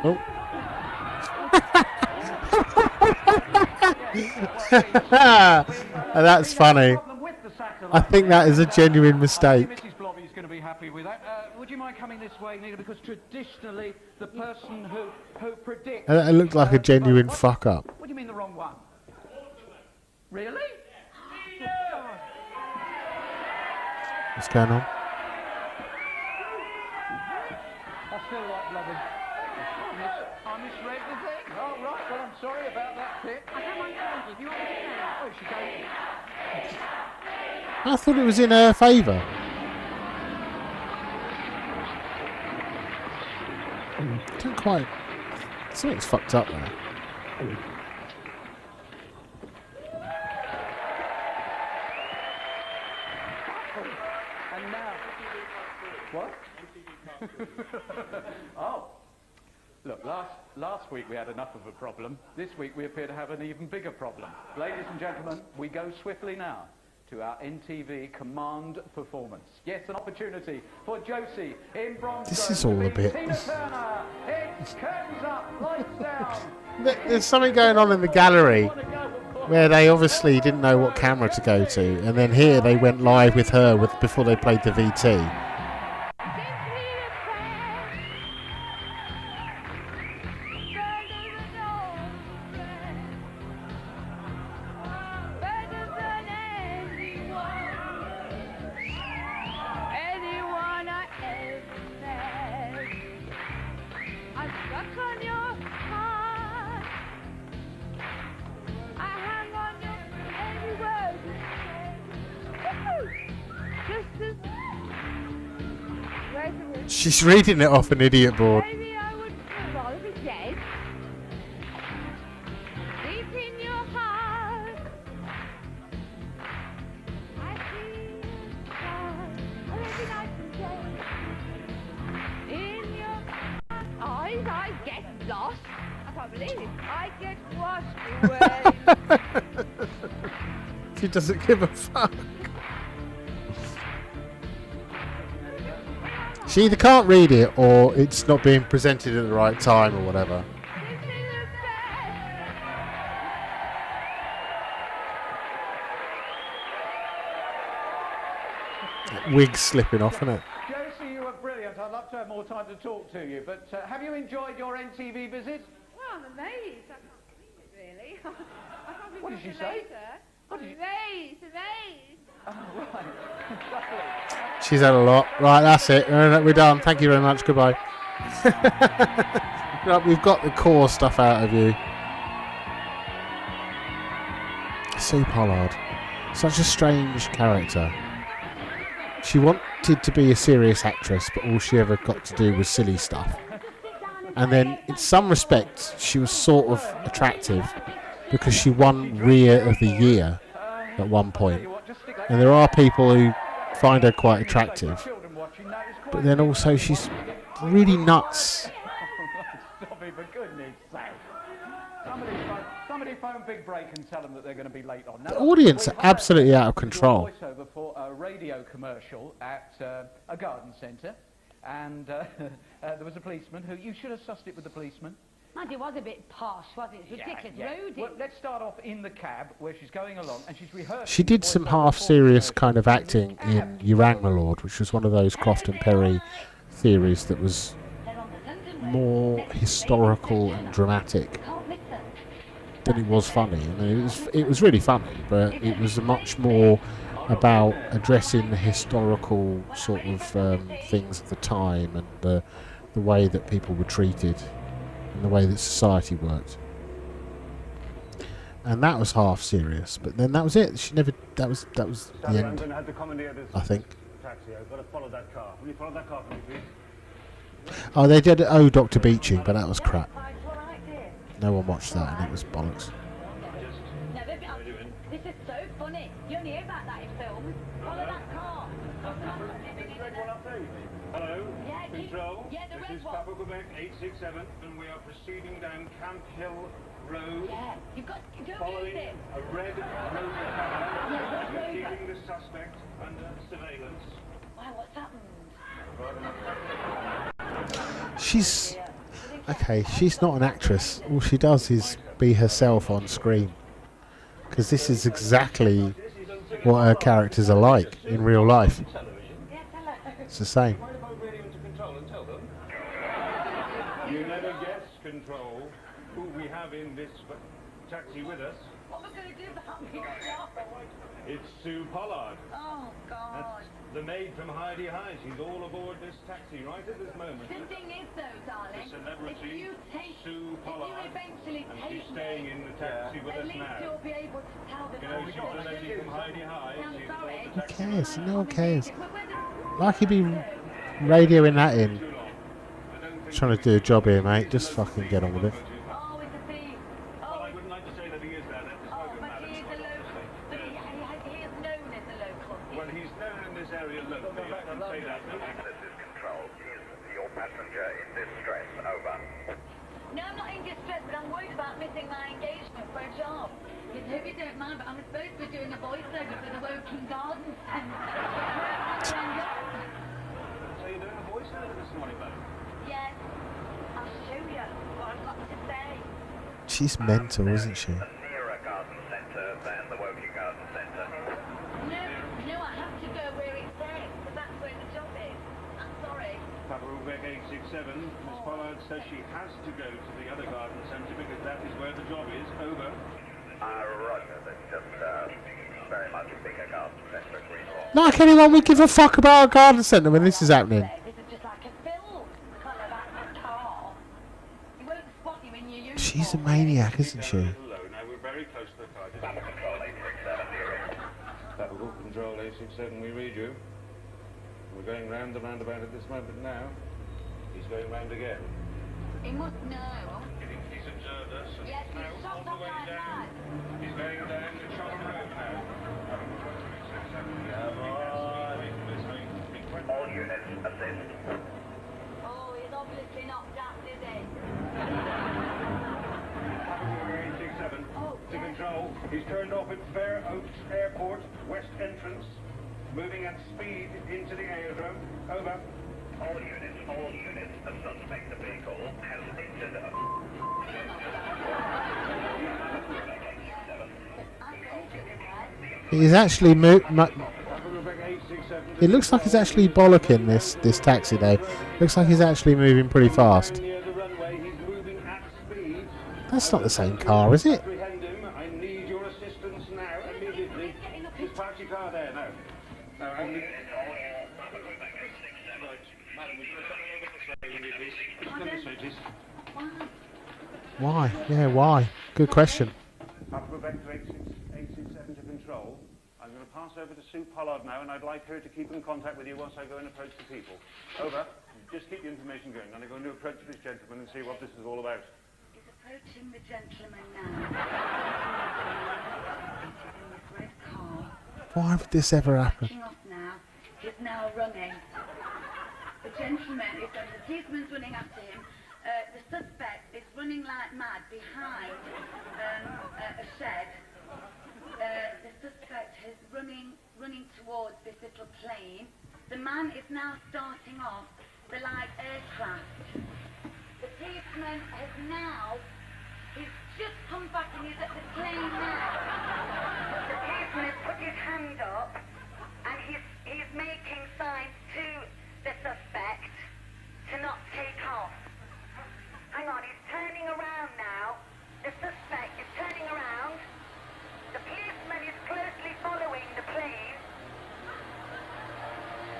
Oh. That's funny. I think that is a genuine mistake. Mrs. Blobby is going to be happy with that. Would you mind coming this way, Nina? Because traditionally, the person who predicts... It looked like a genuine fuck up. What do you mean the wrong one? Really? What's going on? I still like Blobby. I misread the thing. Oh, right. Well, I'm sorry about that, Pip. I don't mind telling you. If you want me to say it. Oh, she goes... I thought it was in her favour. Don't quite... Something's fucked up there. And now... What? Oh. Look, last week we had enough of a problem. This week we appear to have an even bigger problem. Ladies and gentlemen, we go swiftly now to our NTV Command performance. Yes, an opportunity for Josie in bronze. This is all a bit... Tina Turner, it's curtains up, lights down. There's something going on in the gallery where they obviously didn't know what camera to go to, and then here they went live with her before they played the VT. She's reading it off an idiot board. Maybe I would rather be dead. Deep in your heart, I see a star, every night and day. In your eyes, I get lost. I can't believe it. I get washed away. She doesn't give a fuck. She either can't read it or it's not being presented at the right time or whatever. That wig's slipping off, isn't it? Josie, you were brilliant. I'd love to have more time to talk to you, but have you enjoyed your NTV visit? Well, I'm amazed. I can't believe it, really. I can't believe What did she it say? later. What did you... Amazed. Oh, right. Lovely. She's had a lot. Right, that's it. We're done. Thank you very much. Goodbye. Right, we've got the core stuff out of you. Su Pollard. Such a strange character. She wanted to be a serious actress, but all she ever got to do was silly stuff. And then, in some respects, she was sort of attractive because she won Rear of the Year at one point. And there are people who find her quite attractive, but then also she's really nuts. Stop it, for goodness sake. Somebody phone Big Break and tell them that they're going to be late on. The audience are absolutely out of control. Voiceover for a radio commercial at a garden centre. and there was a policeman who... You should have sussed it with the policeman. Mind, it was a bit posh, wasn't it? It's ridiculous. Roadie. Well, let's start off in the cab where she's going along and she's rehearsing. She did some half-serious kind of acting in You Rang My Lord, which was one of those Croft and Perry theories that was more historical and dramatic than it was funny. I mean, it was really funny, but it was much more about addressing the historical sort of things of the time and the way that people were treated and the way that society worked. And that was half serious, but then that was it. She never. That was the I'm end. going to have to commandeer this I think. taxi. I've got to follow that car. Will you follow that car for me, please? Oh, they did Dr. Beeching, but that was crap. No one watched that, and it was bollocks. This is so funny. You only hear about that in films. Follow that car. Hello, Yeah, Control. yeah, the This red is one. Papa Quebec 867, and we are proceeding down Camp Hill Road. Yeah, you've got to do Following it. a red road Yeah, We're road. keeping the suspect under surveillance. Wow, what's happened? She's okay. She's not an actress. All she does is be herself on screen. Because this is exactly what her characters are like in real life. It's the same. Mind if I radio into Control and tell them? You never guess, Control, who we have in this taxi with us. What am I going to do about me? It's Su Pollard. Oh, God. That's the maid from Heidi High. She's all aboard this taxi right at this moment. The thing is, though, darling, The celebrity, if you take, Sue Pollard, if you eventually and take she's staying me, in the taxi with at us least now. you'll be able to tell the You know, she's the lady from Heidi High. I'm She's sorry. aboard the taxi. Who cares? No one cares. Like he'd be radioing that in. Trying to do a job here, mate. Just fucking get on with it. Oh, it's a thief. Well, I wouldn't like to say that he is that. That's the Oh, spoken but matter. he is a local. But he is known as a local. Well, he's known in this area locally. I can say that. This is Control. Is your passenger in distress? Over. No, I'm not in distress, but I'm worried about missing my engagement for a job. I hope you don't mind, but I'm supposed to be doing a voiceover for the Woking Garden Centre. So you're doing a voiceover this morning, buddy? Yes, I'll show you what I've got to say. She's mental, isn't she? A nearer garden centre than the Woking Garden Centre. No, I have to go where it says, because that's where the job is. I'm sorry. Papa Quebec 867, Miss Pollard says she has to go to the other garden centre because that is where the job is. Over. Roger. That's just very much a bigger garden centre, Greenlaw. Like anyone would give a fuck about a garden centre when this is happening. This is just like a film, kind of like a car. You won't spot you in your uniform. She's a maniac, isn't she? Hello, now we're very close to the car. Papa Control 867, hearing. Papa Control 867, we read you. We're going round the roundabout at this moment now. He's going round again. He must know. He's observed us. And Yes, now he's shot on the up way like down. that. He's going down the Chobham Road now. All units, assist. Oh, he's obviously not daft, is he? Papa 867, to Control. He's turned off at Fair Oaks Airport, west entrance, moving at speed into the aerodrome. Over. All units, the suspect vehicle has entered He's actually it looks like he's actually bollocking this taxi though. Looks like he's actually moving pretty fast. Near the runway, he's moving at speed. That's not the same car, is it? Apprehend him. I need your assistance now, immediately. Just park your car there now. Now, I need... Madam, would you come over this way, please? Come this way, please. Why? Yeah, why? Good question. Papa Quebec to 867 to Control. I'm going to pass over to Sue Pollard now, and I'd like her to keep in contact with you once I go and approach the people. Over. Just keep the information going, and I'm going to approach this gentleman and see what this is all about. He's approaching the gentleman now. Red car. Why would this ever happen? Backing off now. He's now running. The gentleman is the policeman's running after him. The suspect is running like mad behind a shed. The suspect is running towards this little plane. The man is now starting off the light aircraft. The policeman has now, he's just come back and he's at the plane now. The policeman has put his hand up and he's making signs to the suspect to not take off. Hang on, he's turning around now. The suspect is turning around. The policeman is closely following the plane.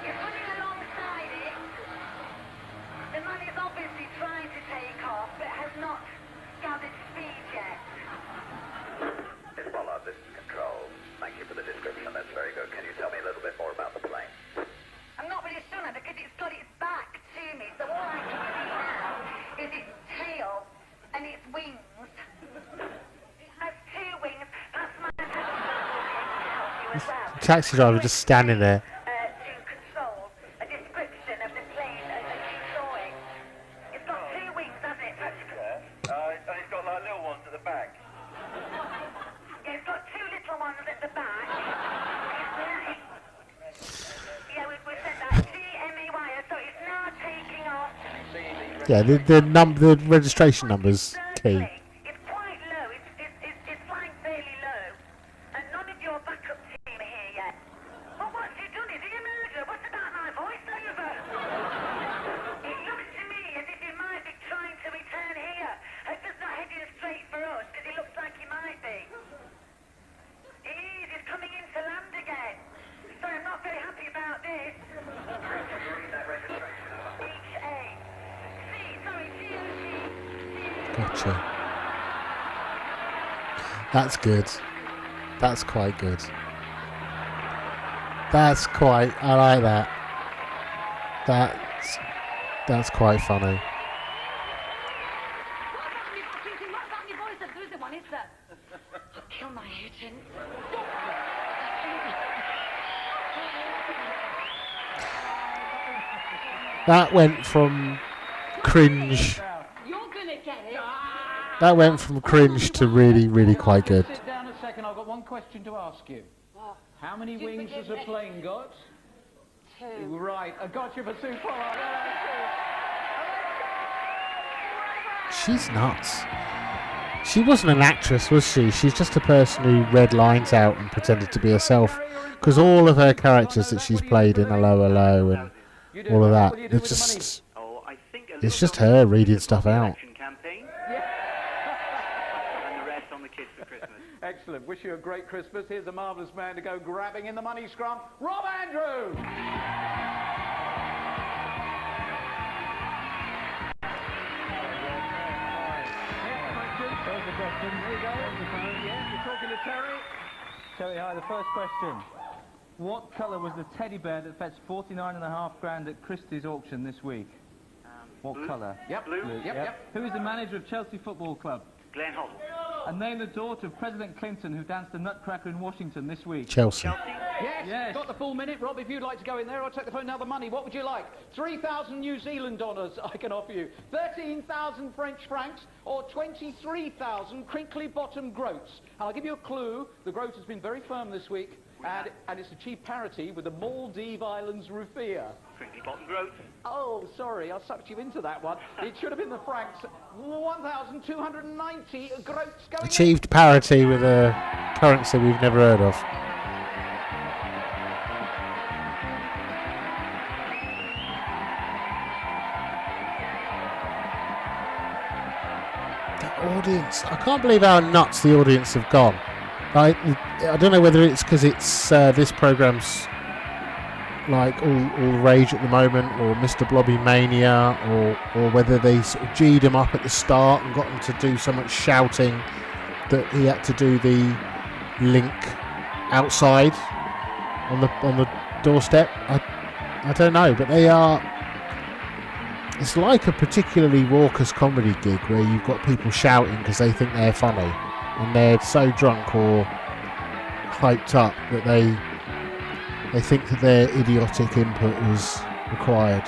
He's running alongside it. The man is obviously trying to take off, but has not gathered speed yet. Miss Pollard, this is Control. Thank you for the description. That's very good. Can you tell me a little bit more about the plane? I'm not really sure because it's got its back to me, so all I can see now is its tail and its wings. It has two wings. That's my help you as well. The taxi driver just standing there. To Control, a description of the plane as you saw it. It's got two wings, hasn't it? It's got like little ones at the back. It's got two little ones at the back. Yeah, we said that. GMEY, so it's now taking off. Yeah, the registration number's key. It's quite low. It's flying fairly low. And none of your backup team are here yet. Well, what's he done? Is he a murderer? What's about my voiceover? It looks to me as if he might be trying to return here. Hope it's not heading straight for us, because he looks like he might be. He's coming in to land again. Sorry, I'm not very happy about this. HA. Sorry, COG. Gotcha. That's good. That's quite good. I like that. That's quite funny. There is one, is there? Kill my agent. That went from cringe. You're gonna get it. That went from cringe to really, really quite good. Sit down a second. I've got one question to ask you. How many wings has a plane got? Two. Right, I got you for Su Pollard. She's nuts. She wasn't an actress, was she? She's just a person who read lines out and pretended to be herself. Because all of her characters that she's played in Hello, Hello and all of that, it's just her reading stuff out. Excellent. Wish you a great Christmas. Here's a marvellous man to go grabbing in the money scrum, Rob Andrews. There's the question. There you go. Yeah, you're talking to Terry. Terry, hi. The first question. What colour was the teddy bear that fetched 49.5 grand at Christie's auction this week? What colour? Yep. Blue. Yep. Who is the manager of Chelsea Football Club? Glenn Hoddle. And name the daughter of President Clinton who danced the Nutcracker in Washington this week. Chelsea. Yes. Got the full minute. Rob, if you'd like to go in there, I'll take the phone. Now the money. What would you like? 3,000 New Zealand dollars I can offer you. 13,000 French francs or 23,000 crinkly bottom groats. And I'll give you a clue. The groat has been very firm this week. And it's a cheap parity with the Maldive Islands rufiaa. Crinkly bottom groats. Oh, sorry, I sucked you into that one. It should have been the francs. 1,290 groats going Achieved parity with a currency we've never heard of. The audience. I can't believe how nuts the audience have gone. I don't know whether it's because it's this programme's like all the rage at the moment, or Mr Blobby mania, or whether they sort of G'd him up at the start and got him to do so much shouting that he had to do the link outside on the doorstep. I don't know, but they are. It's like a particularly raucous comedy gig where you've got people shouting because they think they're funny, and they're so drunk or hyped up that they think that their idiotic input was required.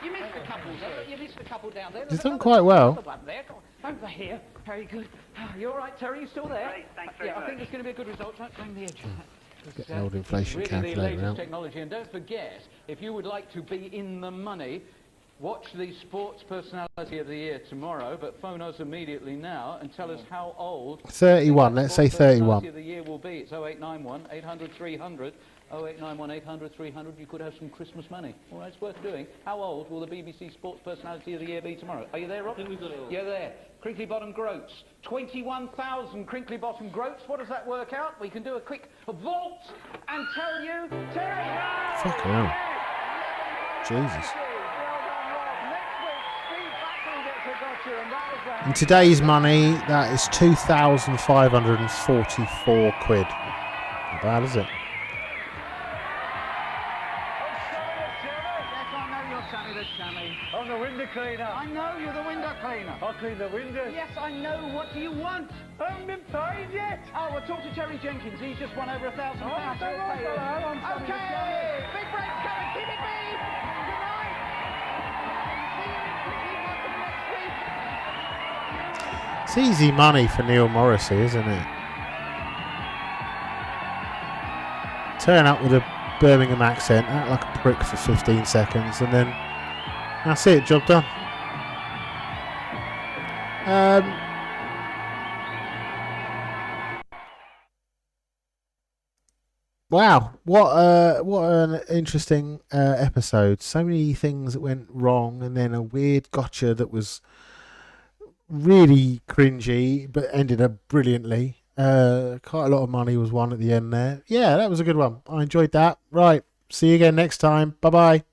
You missed a couple, sir. You missed a couple down there. He's done quite well. Over here. Very good. You all right, Terry? You still there? Great, thanks very I much. think it's going to be a good result. Don't bring the edge. Get the old inflation Really the calculator latest out. technology. And don't forget, if you would like to be in the money, watch the Sports Personality of the Year tomorrow, but phone us immediately now and tell us how old 31, let's say Sports Personality 31. of the Year will be. It's 0891 800 300. 0891 800 300. You could have some Christmas money. All right, it's worth doing. How old will the BBC Sports Personality of the Year be tomorrow? Are you there, Rob? I think we've got it all. You're there. Crinkly Bottom Groats. 21,000 Crinkly Bottom Groats. What does that work out? We can do a quick vault and tell you, Terry! Fucking hell. Jesus. In today's money, that is 2,544 quid. Not bad, is it? I'm the window cleaner. I know you're the window cleaner. I'll clean the windows. Yes, I know. What do you want? I haven't been paid yet. Oh, well, talk to Terry Jenkins. He's just won over £1,000. Oh, that's all right, He'll pay you. I'm sorry, Okay, big break coming. Keep it big. Good night. See you in Cricket Bottom next week. It's easy money for Neil Morrissey, isn't it? Turn up with a Birmingham accent, act like a prick for 15 seconds, and then that's it, job done. Wow, what an interesting episode. So many things that went wrong, and then a weird gotcha that was really cringy, but ended up brilliantly. Quite a lot of money was won at the end there. Yeah, that was a good one. I enjoyed that. Right, see you again next time. Bye-bye.